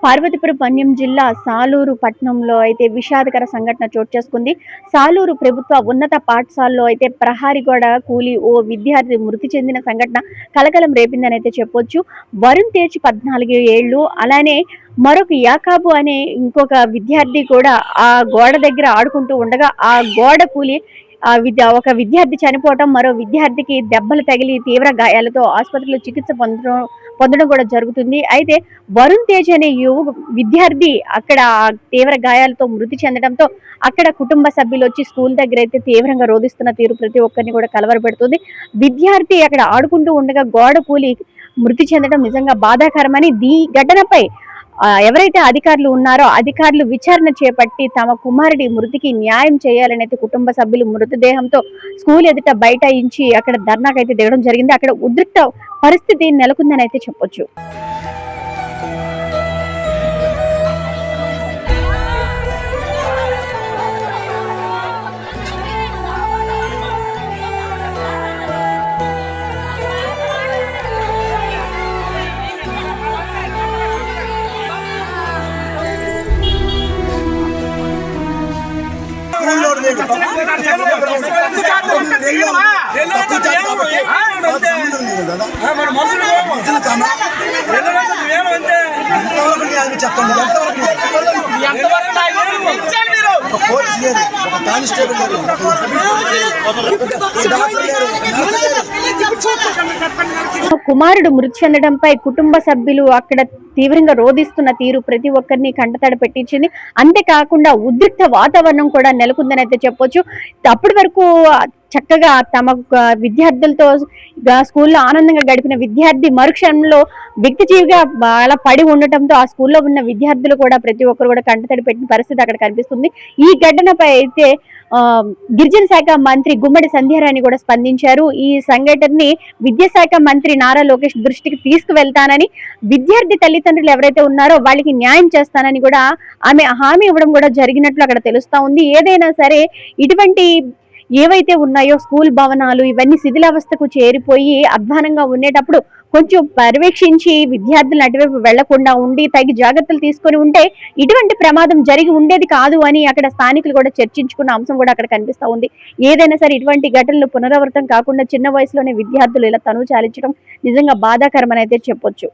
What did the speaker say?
పార్వతీపురం మన్యం జిల్లా సాలూరు పట్టణంలో అయితే విషాదకర సంఘటన చోటు చేసుకుంది. సాలూరు ప్రభుత్వ ఉన్నత పాఠశాలలో అయితే ప్రహారీ గోడ కూలి ఓ విద్యార్థి మృతి చెందిన సంఘటన కలకలం రేపిందని అయితే చెప్పొచ్చు. వరుణ్ తేజ్ 14 ఏళ్లు, అలానే మరొక యాకాబు అనే ఇంకొక విద్యార్థి కూడా ఆ గోడ దగ్గర ఆడుకుంటూ ఉండగా ఆ గోడ కూలి ఒక విద్యార్థి చనిపోవటం, మరో విద్యార్థికి దెబ్బలు తగిలి తీవ్ర గాయాలతో ఆసుపత్రిలో చికిత్స పొందడం కూడా జరుగుతుంది. అయితే వరుణ్ తేజ్ అనే విద్యార్థి అక్కడ తీవ్ర గాయాలతో మృతి చెందడంతో అక్కడ కుటుంబ సభ్యులు వచ్చి స్కూల్ దగ్గర అయితే తీవ్రంగా రోధిస్తున్న తీరు ప్రతి ఒక్కరిని కూడా కలవరపెడుతుంది. విద్యార్థి అక్కడ ఆడుకుంటూ ఉండగా గోడ కూలి మృతి చెందడం నిజంగా బాధాకరమని, ఈ ఘటనపై ఎవరైతే అధికారులు ఉన్నారో అధికారులు విచారణ చేపట్టి తమ కుమారుడి మృతికి న్యాయం చేయాలని అయితే కుటుంబ సభ్యులు మృతదేహంతో స్కూల్ ఎదుట బైఠాయించి అక్కడ ధర్నాకైతే దిగడం జరిగింది. అక్కడ ఉద్రిక్త పరిస్థితి నెలకొందని అయితే చెప్పొచ్చు. కుమారుడు మృతి చెందడంపై కుటుంబ సభ్యులు అక్కడ తీవ్రంగా రోధిస్తున్న తీరు ప్రతి ఒక్కరిని కంటతడి పెట్టించింది. అంతేకాకుండా ఉద్రిక్త వాతావరణం కూడా నెలకొందని అయితే చెప్పొచ్చు. అప్పటి వరకు చక్కగా తమ విద్యార్థులతో స్కూల్లో ఆనందంగా గడిపిన విద్యార్థి మరుక్షణంలో వ్యక్తిజీవిగా అలా పడి ఉండటంతో ఆ స్కూల్లో ఉన్న విద్యార్థులు కూడా ప్రతి ఒక్కరు కూడా కంటతడి పెట్టిన పరిస్థితి అక్కడ కనిపిస్తుంది. ఈ ఘటనపై అయితే గిరిజన శాఖ మంత్రి గుమ్మడి సంధ్యారాణి కూడా స్పందించారు. ఈ సంఘటనని విద్యాశాఖ మంత్రి నారా లోకేష్ దృష్టికి తీసుకువెళ్తానని, విద్యార్థి తల్లిదండ్రులు ఎవరైతే ఉన్నారో వాళ్ళకి న్యాయం చేస్తానని కూడా ఆమె హామీ ఇవ్వడం కూడా జరిగినట్లు అక్కడ తెలుస్తా ఉంది. ఏదైనా సరే ఇటువంటి ఏవైతే ఉన్నాయో స్కూల్ భవనాలు ఇవన్నీ శిథిలావస్థకు చేరిపోయి అధ్వానంగా ఉండేటప్పుడు కొంచెం పర్యవేక్షించి విద్యార్థులను అటువైపు వెళ్లకుండా ఉండి తగి జాగ్రత్తలు తీసుకొని ఉంటే ఇటువంటి ప్రమాదం జరిగి ఉండేది కాదు అని అక్కడ స్థానికులు కూడా చర్చించుకున్న అంశం కూడా అక్కడ కనిపిస్తా ఉంది. ఏదైనా సరే ఇటువంటి ఘటనలు పునరావృతం కాకుండా చిన్న వయసులోనే విద్యార్థులు ఇలా తనువు చాలించడం నిజంగా బాధాకరమని అయితే చెప్పొచ్చు.